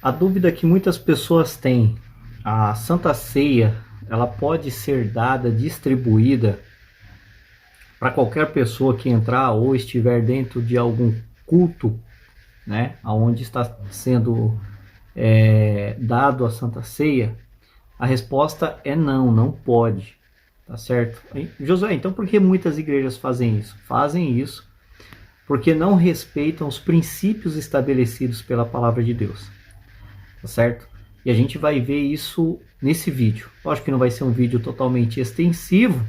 A dúvida que muitas pessoas têm: a Santa Ceia, ela pode ser dada, distribuída para qualquer pessoa que entrar ou estiver dentro de algum culto, né, onde está sendo dado a Santa Ceia? A resposta é não, não pode, tá certo? Josué, então por que muitas igrejas fazem isso? Fazem isso porque não respeitam os princípios estabelecidos pela palavra de Deus, tá certo? E a gente vai ver isso nesse vídeo. Lógico que não vai ser um vídeo totalmente extensivo,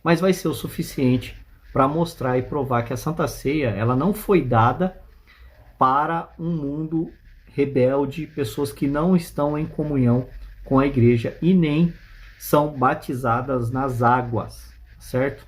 mas vai ser o suficiente para mostrar e provar que a Santa Ceia, ela não foi dada para um mundo rebelde, pessoas que não estão em comunhão com a igreja e nem são batizadas nas águas, certo?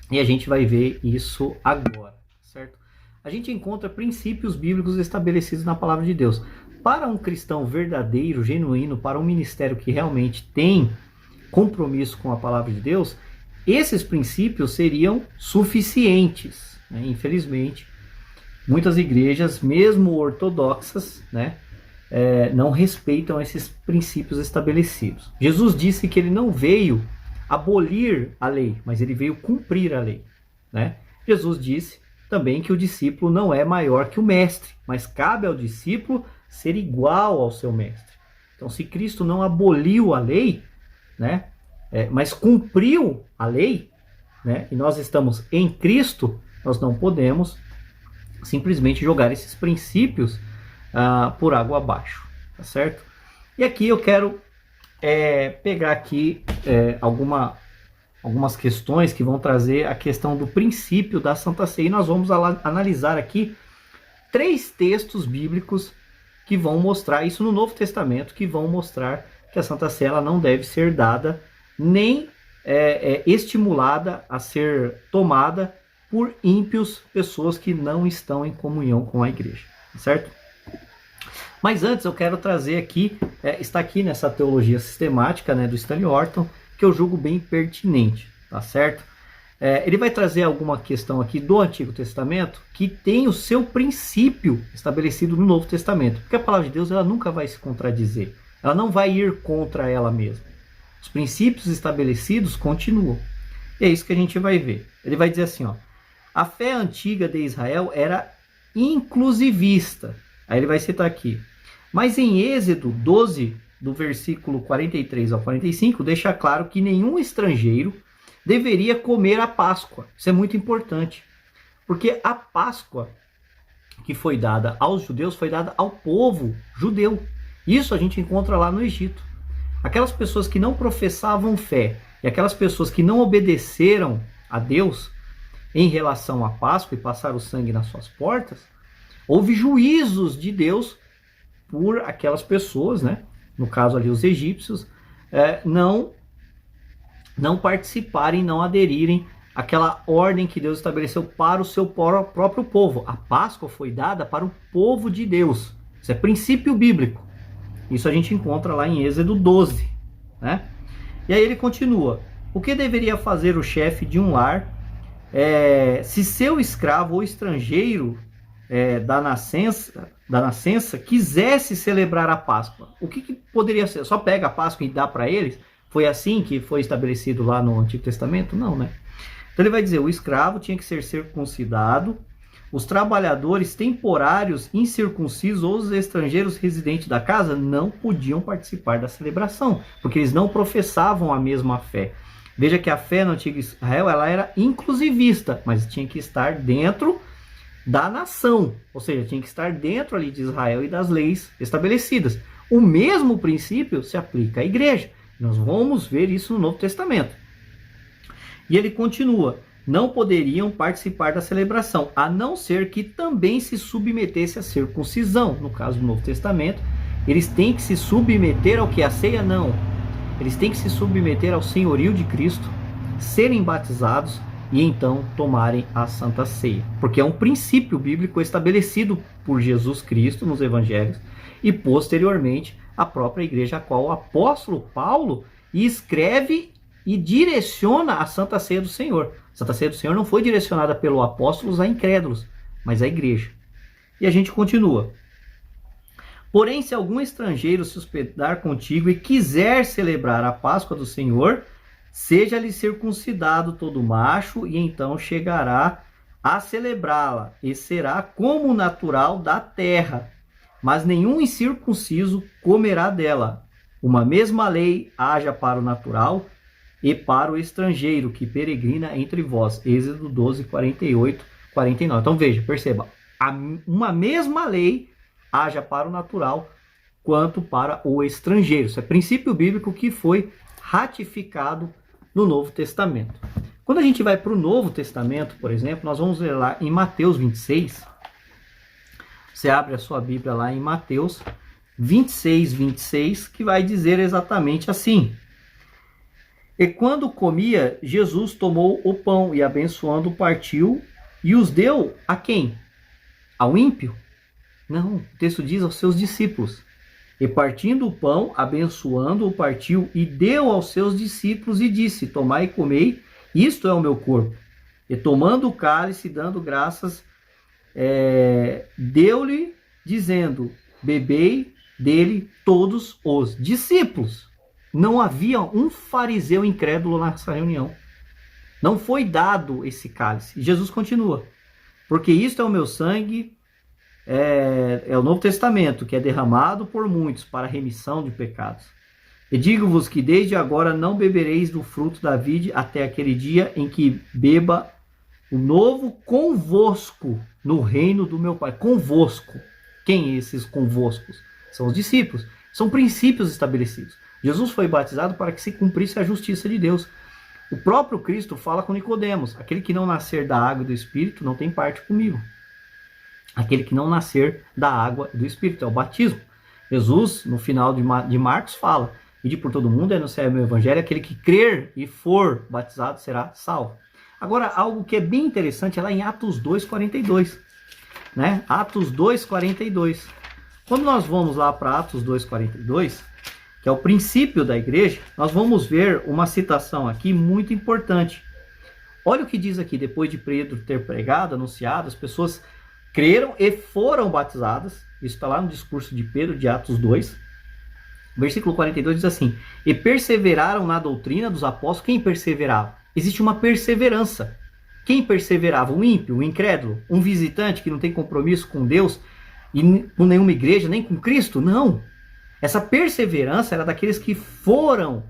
E a gente vai ver isso agora, certo? A gente encontra princípios bíblicos estabelecidos na palavra de Deus. Para um cristão verdadeiro, genuíno, para um ministério que realmente tem compromisso com a palavra de Deus, esses princípios seriam suficientes, né? Infelizmente, muitas igrejas, mesmo ortodoxas, né, não respeitam esses princípios estabelecidos. Jesus disse que ele não veio abolir a lei, mas ele veio cumprir a lei, né? Jesus disse também que o discípulo não é maior que o mestre, mas cabe ao discípulo ser igual ao seu mestre. Então, se Cristo não aboliu a lei, né, mas cumpriu a lei, né, e nós estamos em Cristo, nós não podemos simplesmente jogar esses princípios por água abaixo, tá certo? E aqui eu quero pegar aqui algumas questões que vão trazer a questão do princípio da Santa Ceia. E nós vamos analisar aqui 3 textos bíblicos que vão mostrar isso no Novo Testamento, que vão mostrar que a Santa Ceia ela não deve ser dada, nem estimulada a ser tomada por ímpios, pessoas que não estão em comunhão com a igreja, certo? Mas antes eu quero trazer aqui, está aqui nessa teologia sistemática, né, do Stanley Orton, que eu julgo bem pertinente, tá certo? Ele vai trazer alguma questão aqui do Antigo Testamento que tem o seu princípio estabelecido no Novo Testamento, porque a palavra de Deus ela nunca vai se contradizer, ela não vai ir contra ela mesma. Os princípios estabelecidos continuam. E é isso que a gente vai ver. Ele vai dizer assim, ó: a fé antiga de Israel era inclusivista. Aí ele vai citar aqui: mas em Êxodo 12, do versículo 43 ao 45, deixa claro que nenhum estrangeiro deveria comer a Páscoa. Isso é muito importante, porque a Páscoa que foi dada aos judeus foi dada ao povo judeu. Isso a gente encontra lá no Egito. Aquelas pessoas que não professavam fé e aquelas pessoas que não obedeceram a Deus em relação à Páscoa e passaram o sangue nas suas portas, houve juízos de Deus por aquelas pessoas, né? No caso ali os egípcios, não participarem, não aderirem àquela ordem que Deus estabeleceu para o seu próprio povo. A Páscoa foi dada para o povo de Deus. Isso é princípio bíblico. Isso a gente encontra lá em Êxodo 12, né? E aí ele continua: o que deveria fazer o chefe de um lar se seu escravo ou estrangeiro da nascença quisesse celebrar a Páscoa? O que poderia ser? Só pega a Páscoa e dá para eles? Foi assim que foi estabelecido lá no Antigo Testamento? Não, né? Então ele vai dizer: o escravo tinha que ser circuncidado, os trabalhadores temporários incircuncisos ou os estrangeiros residentes da casa não podiam participar da celebração, porque eles não professavam a mesma fé. Veja que a fé no Antigo Israel ela era inclusivista, mas tinha que estar dentro da nação, ou seja, tinha que estar dentro ali de Israel e das leis estabelecidas. O mesmo princípio se aplica à igreja. Nós vamos ver isso no Novo Testamento. E ele continua: não poderiam participar da celebração, a não ser que também se submetesse à circuncisão. No caso do Novo Testamento, eles têm que se submeter ao que? A ceia? Não. Eles têm que se submeter ao senhorio de Cristo, serem batizados e então tomarem a Santa Ceia. Porque é um princípio bíblico estabelecido por Jesus Cristo nos Evangelhos e posteriormente a própria igreja, a qual o apóstolo Paulo escreve e direciona a Santa Ceia do Senhor. A Santa Ceia do Senhor não foi direcionada pelos apóstolos a incrédulos, mas à igreja. E a gente continua: Porém, se algum estrangeiro se hospedar contigo e quiser celebrar a Páscoa do Senhor, seja-lhe circuncidado todo macho, e então chegará a celebrá-la, e será como natural da terra. Mas nenhum incircunciso comerá dela. Uma mesma lei haja para o natural e para o estrangeiro que peregrina entre vós. Êxodo 12, 48, 49. Então veja, perceba, uma mesma lei haja para o natural quanto para o estrangeiro. Isso é princípio bíblico que foi ratificado no Novo Testamento. Quando a gente vai para o Novo Testamento, por exemplo, nós vamos ler lá em Mateus 26. Você abre a sua Bíblia lá em Mateus 26, 26, que vai dizer exatamente assim. E quando comia, Jesus tomou o pão e, abençoando, partiu e os deu a quem? Ao ímpio? Não, o texto diz aos seus discípulos. E partindo o pão, abençoando-o, partiu e deu aos seus discípulos e disse: tomai e comei, isto é o meu corpo. E tomando o cálice, dando graças, deu-lhe, dizendo: bebei dele todos os discípulos. Não havia um fariseu incrédulo nessa reunião. Não foi dado esse cálice. E Jesus continua: porque isto é o meu sangue, é o Novo Testamento, que é derramado por muitos para a remissão de pecados. E digo-vos que desde agora não bebereis do fruto da vide até aquele dia em que beba o novo convosco no reino do meu Pai. Convosco. Quem esses convoscos? São os discípulos. São princípios estabelecidos. Jesus foi batizado para que se cumprisse a justiça de Deus. O próprio Cristo fala com Nicodemos: aquele que não nascer da água e do Espírito não tem parte comigo. Aquele que não nascer da água e do Espírito, é o batismo. Jesus, no final de Marcos, fala: ide por todo mundo, anunciar o meu evangelho, aquele que crer e for batizado será salvo. Agora, algo que é bem interessante é lá em Atos 2,42. Né? Atos 2,42. Quando nós vamos lá para Atos 2,42, que é o princípio da igreja, nós vamos ver uma citação aqui muito importante. Olha o que diz aqui: depois de Pedro ter pregado, anunciado, as pessoas creram e foram batizadas. Isso está lá no discurso de Pedro, de Atos 2. Versículo 42 diz assim: e perseveraram na doutrina dos apóstolos. Quem perseverava? Existe uma perseverança. Quem perseverava? O ímpio, o incrédulo, um visitante que não tem compromisso com Deus e com nenhuma igreja, nem com Cristo? Não. Essa perseverança era daqueles que foram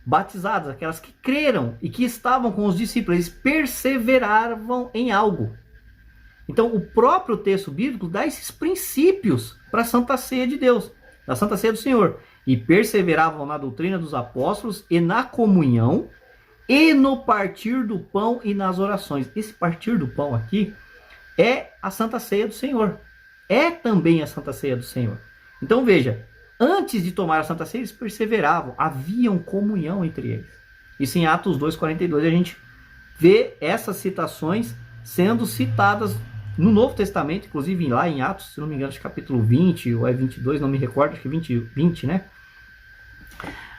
batizados, aquelas que creram e que estavam com os discípulos. Eles perseveravam em algo. Então, o próprio texto bíblico dá esses princípios para a Santa Ceia de Deus, da Santa Ceia do Senhor. E perseveravam na doutrina dos apóstolos e na comunhão e no partir do pão e nas orações. Esse partir do pão aqui é a Santa Ceia do Senhor. É também a Santa Ceia do Senhor. Então veja, antes de tomar a Santa Ceia, eles perseveravam, haviam comunhão entre eles. Isso em Atos 2,42, a gente vê essas citações sendo citadas no Novo Testamento, inclusive lá em Atos, se não me engano, de capítulo 20 ou é 22, não me recordo, acho que é 20, né?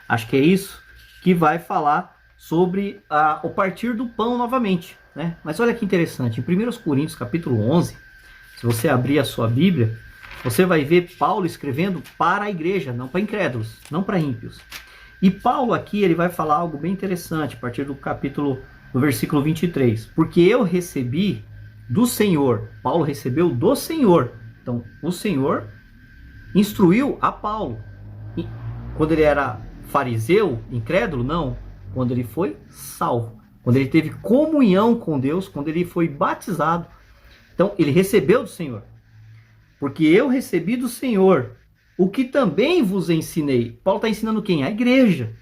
Acho que é isso que vai falar sobre o partir do pão novamente, né? Mas olha que interessante, em 1 Coríntios capítulo 11, se você abrir a sua Bíblia, você vai ver Paulo escrevendo para a igreja, não para incrédulos, não para ímpios. E Paulo aqui ele vai falar algo bem interessante a partir do versículo 23. Porque eu recebi do Senhor. Paulo recebeu do Senhor. Então, o Senhor instruiu a Paulo. E quando ele era fariseu, incrédulo, não. Quando ele foi salvo. Quando ele teve comunhão com Deus, quando ele foi batizado. Então, ele recebeu do Senhor. Porque eu recebi do Senhor o que também vos ensinei. Paulo está ensinando quem? A igreja.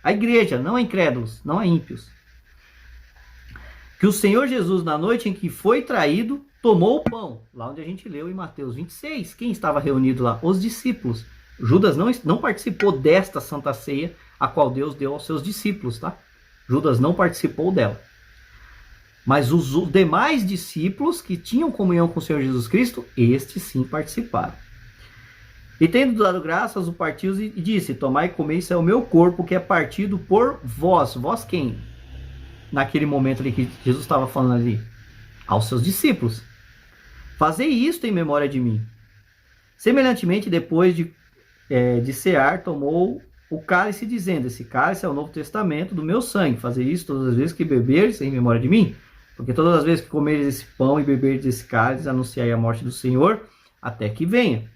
A igreja, não a incrédulos, não a ímpios. Que o Senhor Jesus, na noite em que foi traído, tomou o pão. Lá onde a gente leu em Mateus 26. Quem estava reunido lá? Os discípulos. Judas não participou desta Santa Ceia, a qual Deus deu aos seus discípulos, tá? Judas não participou dela. Mas os demais discípulos que tinham comunhão com o Senhor Jesus Cristo, estes sim participaram. E tendo dado graças, o partiu e disse: tomai e comei, isso é o meu corpo que é partido por vós. Vós quem? Naquele momento ali que Jesus estava falando ali, aos seus discípulos. Fazei isto em memória de mim. Semelhantemente, depois de cear, tomou o cálice, dizendo: esse cálice é o novo testamento do meu sangue. Fazer isso todas as vezes que beberes em memória de mim. Porque todas as vezes que comeres esse pão e beberes esse cálice, anunciai a morte do Senhor até que venha.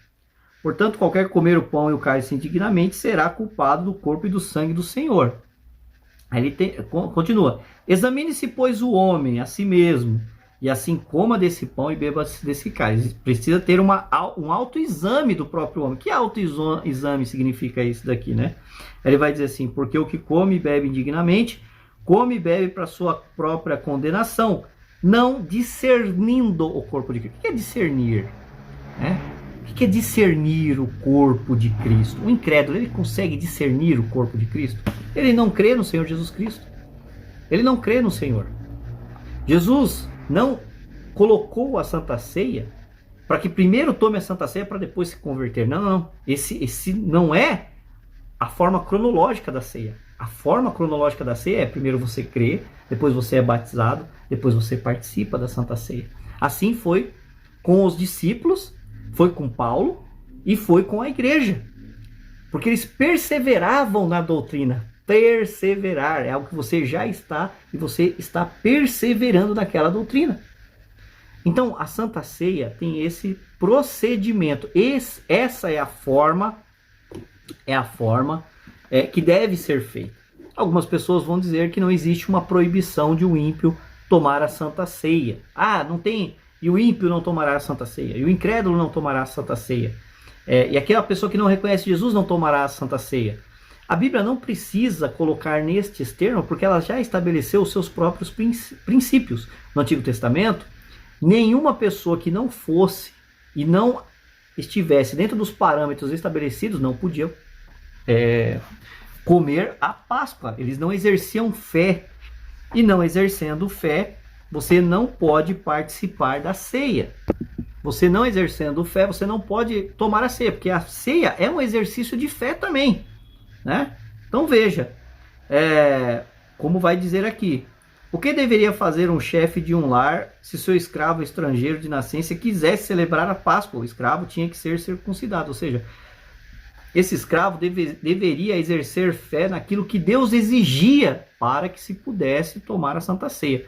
Portanto, qualquer que comer o pão e o cálice indignamente será culpado do corpo e do sangue do Senhor. Aí ele continua: examine-se, pois, o homem a si mesmo, e assim coma desse pão e beba desse cálice. Precisa ter um autoexame do próprio homem. Que autoexame significa isso daqui, né? Ele vai dizer assim: porque o que come e bebe indignamente, come e bebe para sua própria condenação, não discernindo o corpo de Cristo. O que é discernir? O que é discernir o corpo de Cristo? O incrédulo, ele consegue discernir o corpo de Cristo? Ele não crê no Senhor Jesus Cristo. Ele não crê no Senhor. Jesus não colocou a Santa Ceia para que primeiro tome a Santa Ceia para depois se converter. Não, não. Esse não é a forma cronológica da ceia. A forma cronológica da ceia é primeiro você crê, depois você é batizado, depois você participa da Santa Ceia. Assim foi com os discípulos, foi com Paulo e foi com a igreja. Porque eles perseveravam na doutrina. Perseverar é algo que você já está e você está perseverando naquela doutrina. Então a Santa Ceia tem esse procedimento. Essa é a forma que deve ser feita. Algumas pessoas vão dizer que não existe uma proibição de um ímpio tomar a Santa Ceia. Não tem, e o ímpio não tomará a Santa Ceia, e o incrédulo não tomará a Santa Ceia. E aquela pessoa que não reconhece Jesus não tomará a Santa Ceia. A Bíblia não precisa colocar nestes termos, porque ela já estabeleceu os seus próprios princípios. No Antigo Testamento, nenhuma pessoa que não fosse e não estivesse dentro dos parâmetros estabelecidos não podia comer a Páscoa. Eles não exerciam fé. E não exercendo fé, você não pode participar da ceia. Você não exercendo fé, você não pode tomar a ceia, porque a ceia é um exercício de fé também, né? Então veja, como vai dizer aqui: o que deveria fazer um chefe de um lar se seu escravo estrangeiro de nascença quisesse celebrar a Páscoa? O escravo tinha que ser circuncidado, ou seja, esse escravo deveria exercer fé naquilo que Deus exigia para que se pudesse tomar a Santa Ceia,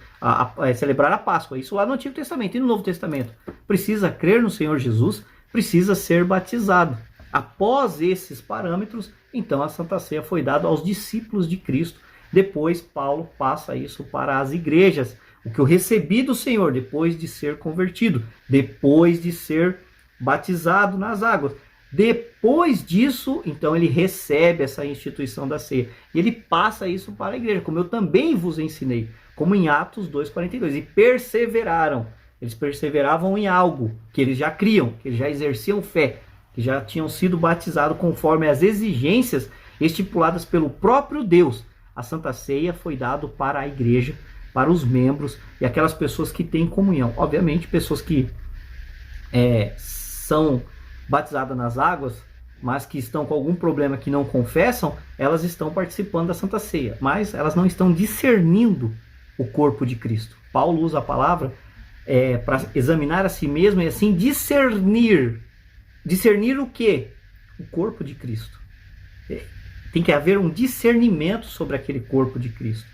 celebrar a Páscoa. Isso lá no Antigo Testamento. E no Novo Testamento? Precisa crer no Senhor Jesus, precisa ser batizado. Após esses parâmetros, então a Santa Ceia foi dada aos discípulos de Cristo. Depois Paulo passa isso para as igrejas. O que eu recebi do Senhor depois de ser convertido, depois de ser batizado nas águas. Depois disso, então ele recebe essa instituição da ceia. E ele passa isso para a igreja, como eu também vos ensinei, como em Atos 2,42. E perseveraram. Eles perseveravam em algo que eles já criam, que eles já exerciam fé, que já tinham sido batizados conforme as exigências estipuladas pelo próprio Deus. A Santa Ceia foi dado para a igreja, para os membros e aquelas pessoas que têm comunhão. Obviamente, pessoas que são batizadas nas águas, mas que estão com algum problema que não confessam, elas estão participando da Santa Ceia, mas elas não estão discernindo o corpo de Cristo. Paulo usa a palavra para examinar a si mesmo e assim discernir. Discernir o quê? O corpo de Cristo. Tem que haver um discernimento sobre aquele corpo de Cristo.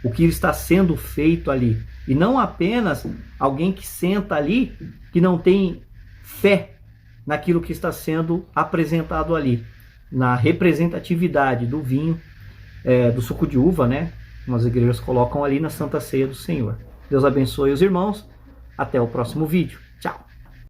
O que está sendo feito ali. E não apenas alguém que senta ali que não tem fé naquilo que está sendo apresentado ali, na representatividade do vinho, do suco de uva, né? Como as igrejas colocam ali na Santa Ceia do Senhor. Deus abençoe os irmãos. Até o próximo vídeo.